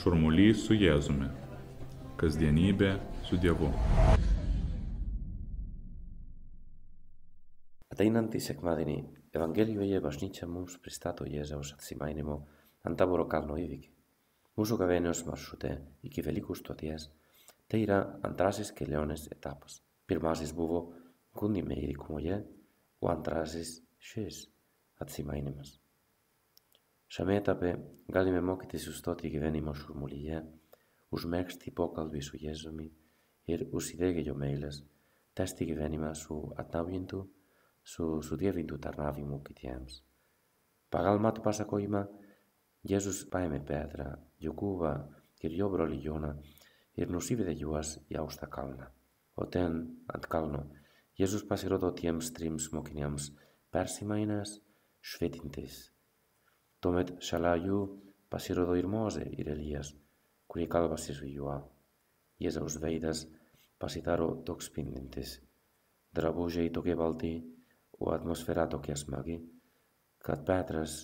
Šurmulys su Jėzumi. Kasdienybė su Dievu. Ateinantį sekmadienį Evangelijoje bažnyčia mums pristato Jėzaus atsimainymo ant Taboro kalno įvykį. Mūsų gavėnios maršrute iki Velykų stoties tai yra antrasis kelionės etapas. Pirmasis buvo gundymai dykumoje, o antrasis šis atsimainimas. Šiame etape galime mokytis sustoti gyvenimo šurmulyje, užmegzti pokalbį su Jėzumi ir užsidegę jo meilės, tęsti gyvenimą su atnaujintu, su sudievintu tarnavimu kitiems. Pagal Mato pasakojimą, Jėzus paėmė Petrą, Jokūbą ir jo brolį Joną ir nusivedė juos į aukštą kalną. O ten, ant kalno, Jėzus pasirodo tiems trims mokiniams persimainęs, švytintis. Tuomet šalia jų pasirodo ir Mozė ir Elijas, kurie kalbasi su juo. Jėzaus veidas pasidaro toks spindintis, drabužiai tokie balti, o atmosfera tokia smagi, kad Petras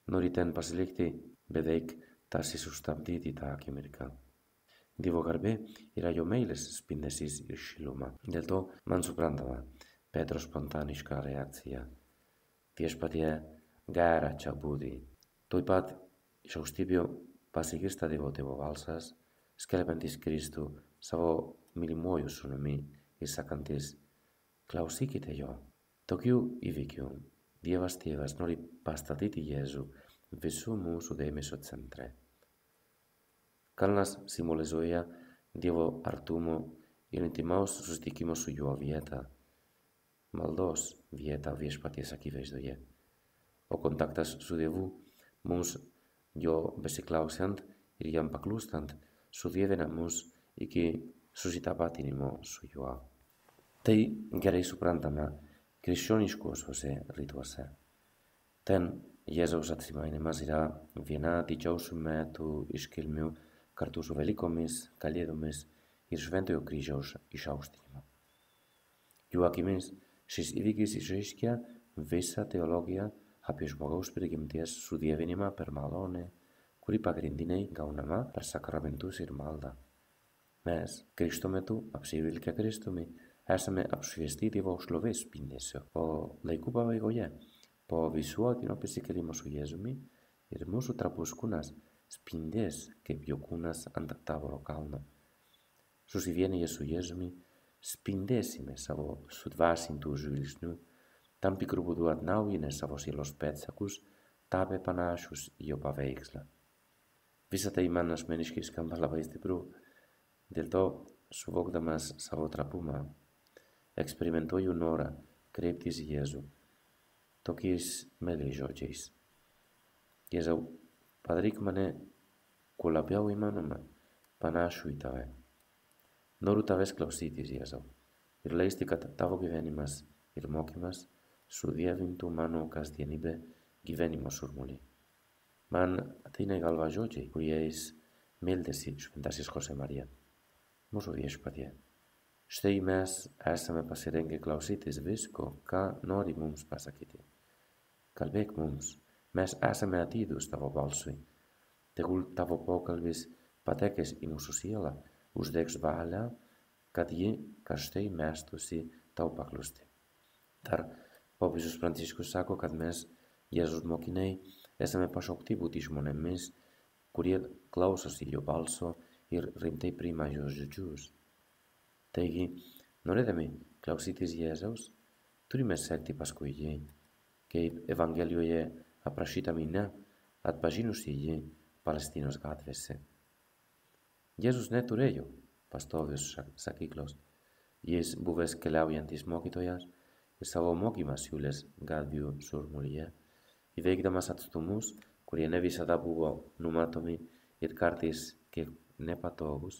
nori ten pasilikti, beveik tarsi sustabdyti tą akimirką. Dievo garbė yra jo meilės spindesys ir šiluma. Dėl to man suprantama Petro spontaniška reakcija. Viešpatie, gera čia būti. Tuoj pat iš aukštybių pasigirsta Dievo tėvo balsas, skelbiantis Kristų savo mylimuoju sūnumi ir sakantis, klausykite jo. Tokiu įvykiu Dievas tėvas nori pastatyti Jėzų visų mūsų dėmesio centre. Kalnas simbolizuoja Dievo artumo ir intimaus susitikimo su juo vietą, maldos vietą viešpaties akivaizdoje, o kontaktas su Dievu mums jo besiklausiant ir jam paklūstant sudievina mus iki susitapatinimo su juo. Tai gerai suprantama krikščioniškuosiuose rytuose. Ten Jėzaus atsimainimas yra viena didžiausių metų iškilmių kartu su Velykomis, Kalėdomis ir Šventojo kryžiaus išaukštinimu. Jų akimis šis įvykis išreiškia visą teologiją apie žmogaus prigimties sudievinimą per malonę, kuri pagrindiniai gaunama per sakramentus ir maldą. Mes, Krikšto metu apsivilkę Kristumi, esame apšviesti Dievo šlovės spindesio, o laikų pabaigoje, po visuotino prisikėlimo su Jėzumi, ir mūsų trapus kūnas spindės kaip jo kūnas ant Taboro kalno. Susivienyje su Jėzumi spindėsime savo sudvasintų žvilgsnių, tam tikrų būdų atnaujinę savo sielos pėdsakus, tapę panašus į jo paveikslą. Visa tai man asmeniškai skamba labai stipru, dėl to, suvokdamas savo trapumą, eksperimentuoju norą kreiptis į Jėzų tokiais meiliais žodžiais. Jėzau, padaryk mane kuo labiau įmanoma panašų į tave. Noriu tavęs klausytis, Jėzau, ir leisti, kad tavo gyvenimas ir mokymas sudievintų mano kasdienybę gyvenimo šurmulį. Man ateina į galvą žodžiai, kuriais meldėsi šventasis José Marija. Mūsų viešpatie, štai mes esame pasirengę klausytis visko, ką nori mums pasakyti. Kalbėk mums, mes esame atidūs tavo balsui. Tegul tavo pokalbis patekęs į mūsų sielą uždegs valią, kad ji karštai mestųsi tau paklusti. Dar popiežius Pranciškus sako, kad mes, Jėzus mokiniai, esame pašaukti būti žmonėmis, kurie klausosi jo balso ir rimtai priima jo žodžius. Taigi, norėdami klausytis Jėzaus, turime sekti paskui jį, kaip Evangelijoje aprašyta minia atpažinusi jį Palestinos gatvėse. Jėzus neturėjo pastovius sakyklos. Jis buvęs keliaujantis mokytojas ir savo mokymą siūlęs gatvių šurmulyje, įveikdamas atstumus, kurie ne visada buvo numatomi ir kartais kiek nepatogus,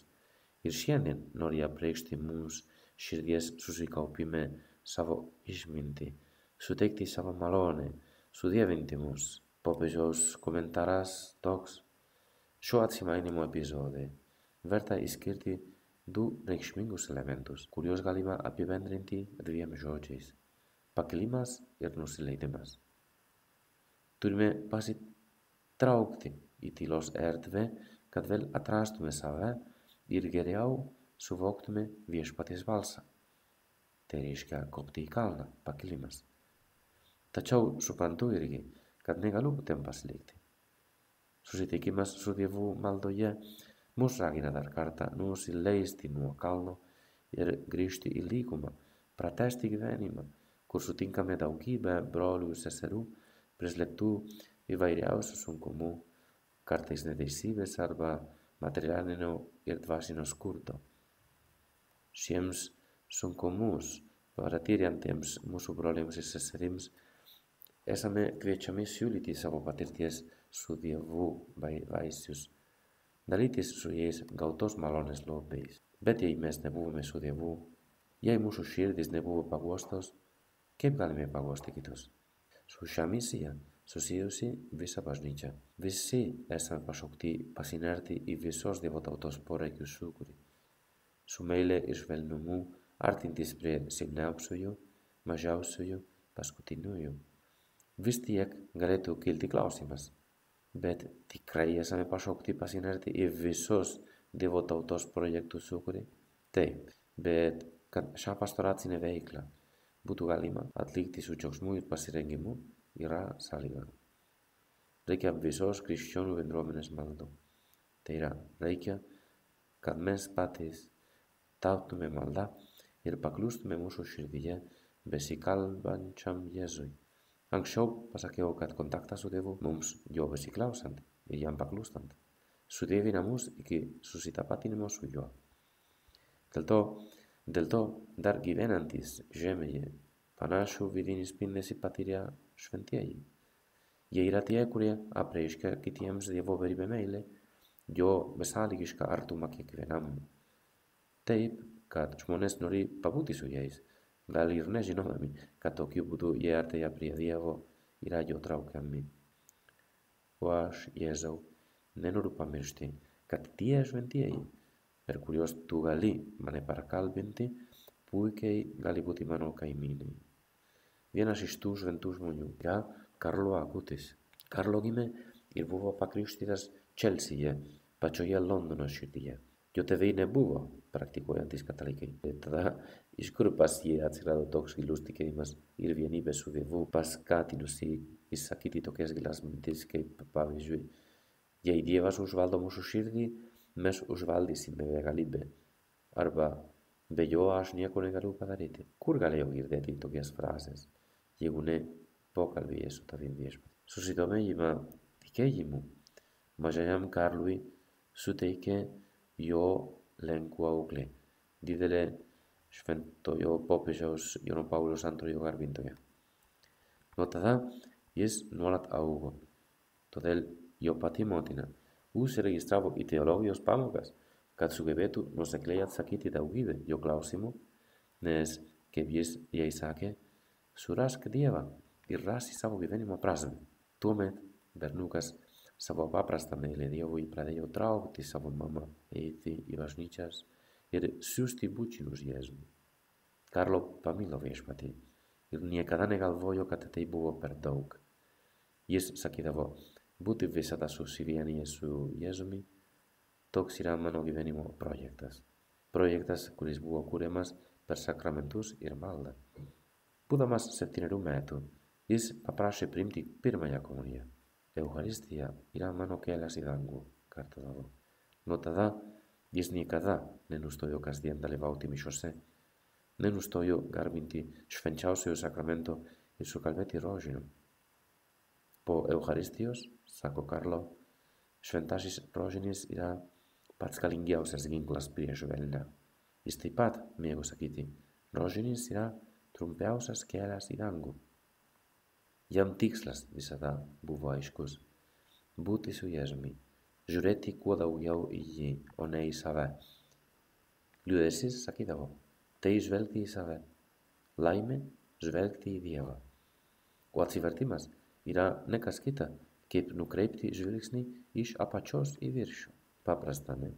ir šiandien nori apreikšti mums širdies susikaupime savo išmintį, suteikti savo malonę, sudievinti mus. Popiežiaus komentaras toks: šio atsimainimo epizode verta išskirti du reikšmingus elementus, kuriuos galima apibendrinti dviem žodžiais: pakilimas ir nusileidimas. Turime pasitraukti į tylos erdvę, kad vėl atrastume save ir geriau suvoktume viešpaties balsą. Tai reiškia kopti į kalną, pakilimas. Tačiau suprantu irgi, kad negaliu ten pasilikti. Susitikimas su Dievu maldoje mus ragina dar kartą nusileisti nuo kalno ir grįžti į lygumą, pratęsti gyvenimą, kur sutinkame daugybę brolių ir seserų, prislėgtų įvairiausių sunkumų, kartais neteisybės arba materialinio ir dvasinio skurdo. Šiems sunkumus patiriantiems mūsų broliams ir seserims esame kviečiami siūlyti savo patirties su Dievu vaisius, dalytis su jais gautos malonės lobiais. Bet jei mes nebuvome su Dievu, jei mūsų širdis nebuvo paguostos, kaip galime paguosti kitus? Su šia misija susijusi visa bažnyčia. Visi esame pašaukti pasinerti į visos Dievo tautos poreikių sūkurį. Su meile ir švelnumu artintis prie silpniausiųjų, mažiausiųjų, paskutiniųjų. Vis tiek galėtų kilti klausimas, bet tikrai esame pašaukti pasinerti į visos Dievo tautos projektų sūkurį? Taip, bet kad šią pastoracinę veiklą būtų galima atlikti su džiaugsmu ir pasirengimu, yra sąlyga. Reikia visos krikščionių bendruomenės maldų. Tai yra, reikia, kad mes patys taptume malda ir paklustume mūsų širdyje besikalbančiam Jėzui. Anksčiau pasakiau, kad kontaktas su Dievu mums jo besiklausant ir jam paklūstant sudėvina mus iki susitapatinimo su juo. Dėl to dar gyvenantys žemėje panašų vidinį spindesį patyrė šventieji. Jie yra tie, kurie apreiškia kitiems Dievo beribę meilę, jo besąlygišką artumą kiekvienam. Taip, kad žmonės nori pabūti su jais, gal ir nežinodami, kad tokiu būdu jie artėja prie Dievo yra jo traukiami. O aš, Jėzau, nenoriu pamiršti, kad tie šventieji, per kuriuos tu gali mane prakalbinti, puikiai gali būti mano kaimynai. Vienas iš tų šventų žmonių yra Karlo Akutis. Karlo gimė ir buvo pakrikštytas Čelsyje, pačioje Londono širdyje. Jo tėvai nebuvo praktikuojantys katalikai. Tada iš kur pas jie atsirado toks gilus tikėjimas ir vienybė su Dievu, paskatinusi išsakyti tokias gilas mintis kaip pavyzdžiui, jei Dievas užvaldo mūsų širdį, mes užvaldysime begalybę. Arba be jo aš nieko negaliu padaryti. Kur galėjau girdėti tokias frazes, jeigu ne pokalbyje su tavim viešpatie? Susidomėjimą tikėjimu mažajam Karlui suteikė jo lenkų auklė, didelė šventojo popiežiaus Jono Pauliaus antrojo garbintoja. Nuo tada jis nuolat augo, todėl jo pati motina užsiregistravo į teologijos pamokas, kad sugebėtų nuosekliai atsakyti daugybę jo klausimų, nes, kaip jis jai sakė, surask Dievą ir rasi savo gyvenimo prasmę. Tuomet berniukas savo paprastą meilę Dievui pradėjo traukti savo mamą, eiti į bažnyčias ir siųsti bučinius Jėzui. Karlo pamilo viešpatį ir niekada negalvojo, kad tai buvo per daug. Jis sakydavo, būti visada susivienijęs su Jėzumi, toks yra mano gyvenimo projektas. Projektas, kuris buvo kuriamas per sakramentus ir maldą. Būdamas 7 metų, jis paprašė priimti pirmąją komuniją. Eucharistija yra mano kelias į dangų, kartodavo. Nuo tada jis niekada nenustojo kasdien dalyvauti mišiose, nenustojo garbinti švenčiausiojo sakramento ir sukalbėti rožinių. Po Eucharistijos, sako Karlo, šventasis rožinis yra pats galingiausias ginklas prieš velnią. Jis taip pat mėgo sakyti, rožinis yra trumpiausias kelias į dangų. Jam tikslas visada buvo aiškus – būti su Jėzumi, žiūrėti kuo daugiau į jį, o ne į save. Liūdesys sakydavo, tai žvelgti į save, laimė žvelgti į Dievą. O atsivertimas yra ne kas kita, kaip nukreipti žvilgsnį iš apačios į viršų. Paprasta, ne?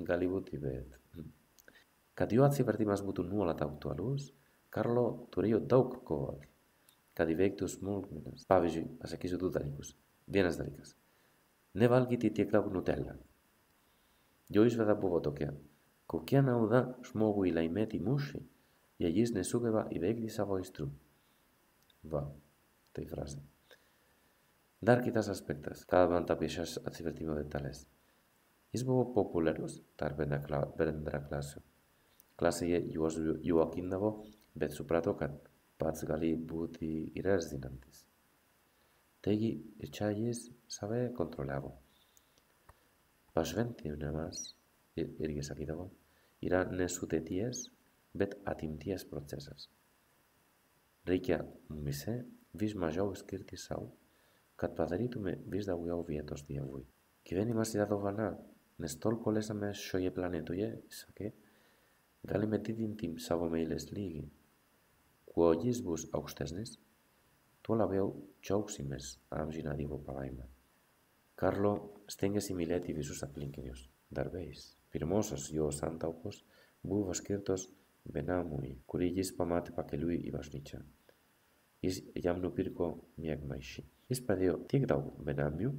Gali būti, bet... Kad jo atsivertimas būtų nuolat aktualus, Karlo turėjo daug kovoti. Kad įveiktų smulkmenas. Pavyzdžiui, pasakysiu 2 dalykus. Vienas dalykas. Nevalgyti tiek daug Nutella. Jo išvada buvo tokia: kokia nauda žmogui laimėti mūšį, jei jis nesugeba įveikti savo aistrų? Va, tai frazė. Dar kitas aspektas, kalbant apie šias atsivertimo detalės. Jis buvo populiarus tarp bendraklasių. Klasėje juos juokindavo, bet suprato, kad pats gali būti ir erzinantis. Taigi ir čia jis save kontroliavo. Pašventinimas, irgi sakydavo, yra nesudėties, bet atimties procesas. Reikia mumyse vis mažiau skirti savo, kad padarytume vis daugiau vietos Dievui. Gyvenimas yra dovana, nes tol kol esame šioje planetoje, sakė, galime didinti savo meilės lygį. Kuo jis bus aukštesnis, tuo labiau džiaugsimės amžiną Dievo palaimą. Karlo stengėsi mylėti visus aplinkinius darbais. Pirmosios jo santaupos buvo skirtos benamiui, kurį jis pamatė pakeliui į bažnyčią. Jis jam nupirko miegmaišį. Jis padėjo tiek daug benamių,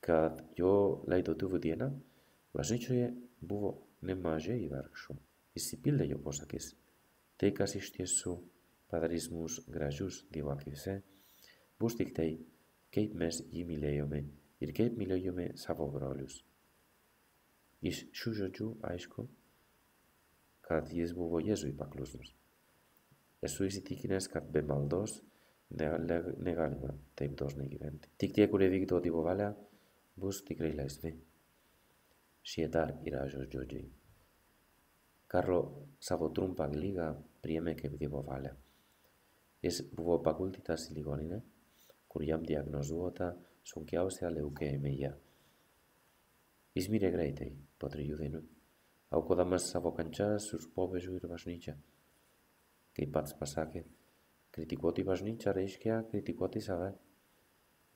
kad jo laidotuvų dieną bažnyčioje buvo nemažai vargšų. Išsipildė jo posakis: tai, kas iš tiesų padarys mus gražius Dievo akyse, bus tik tai, kaip mes jį mylėjome ir kaip mylėjome savo brolius. Iš šių žodžių aišku, kad jis buvo Jėzui paklusnus. Esu įsitikinęs, kad be maldos negalima taip dažnai gyventi. Tik tie, kurie vykdo Dievo valią, bus tikrai laisvi. Šie dar yra žodžiai. Karlo savo trumpą ligą priėmė kaip Dievo valią. Jis buvo paguldytas į ligoninę, kur jam diagnozuota sunkiausia leukemija. Jis mirė greitai, po 3 dienų, aukodamas savo kančias už popiežių ir bažnyčią. Kaip pats pasakė, kritikuoti bažnyčią reiškia kritikuoti save.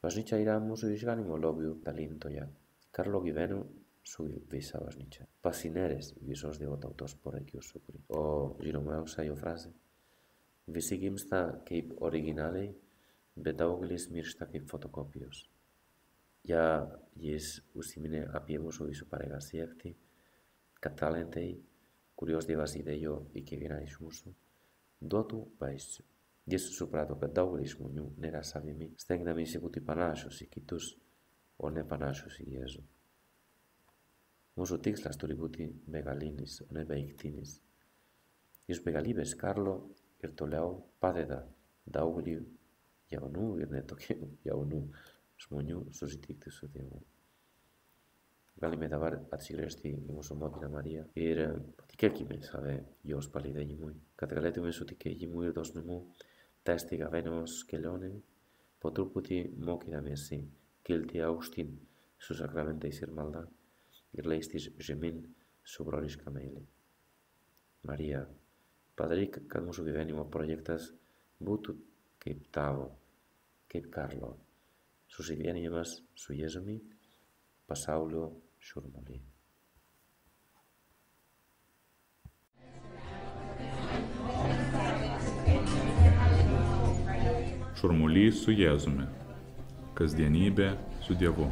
Bažnyčia yra mūsų išganimo lobių dalintoje. Karlo gyveno su visa bažnyčia. Pasinėręs visos Dievo tautos poreikius sukūrė. O žinomiausia jo frazė: visi gimsta kaip originaliai, bet daugelis miršta kaip fotokopijos. Ja jis užsiminė apie mūsų visų pareigą siekti, kad talentai, kuriuos Dievas įdėjo į kiekvieną iš mūsų, duotų vaisių. Jis suprato, kad daugelis žmonių nėra savimi, stengdamiesi būti panašus į kitus, o ne panašus į Jėzų. Mūsų tikslas turi būti begalinis, o ne baigtinis. Iš begalybės Karlo ir toliau padeda daugelį jaunų ir netokių jaunų žmonių susitikti su Dievu. Galime dabar atsigręžti į mūsų motiną Mariją ir patikėkime save jos palydėjimui, kad galėtume su tikėjimu ir dosnumu tęsti gavėnios kelionę, po truputį mokydamiesi kilti aukštyn su sakramentais ir malda ir leistis žemyn su broliška meile. Marija, padaryk, kad mūsų gyvenimo projektas būtų kaip tavo, kaip Karlo, susivienijimas su Jėzumi pasaulio šurmuly. Šurmulys su Jėzumi. Kasdienybė su Dievu.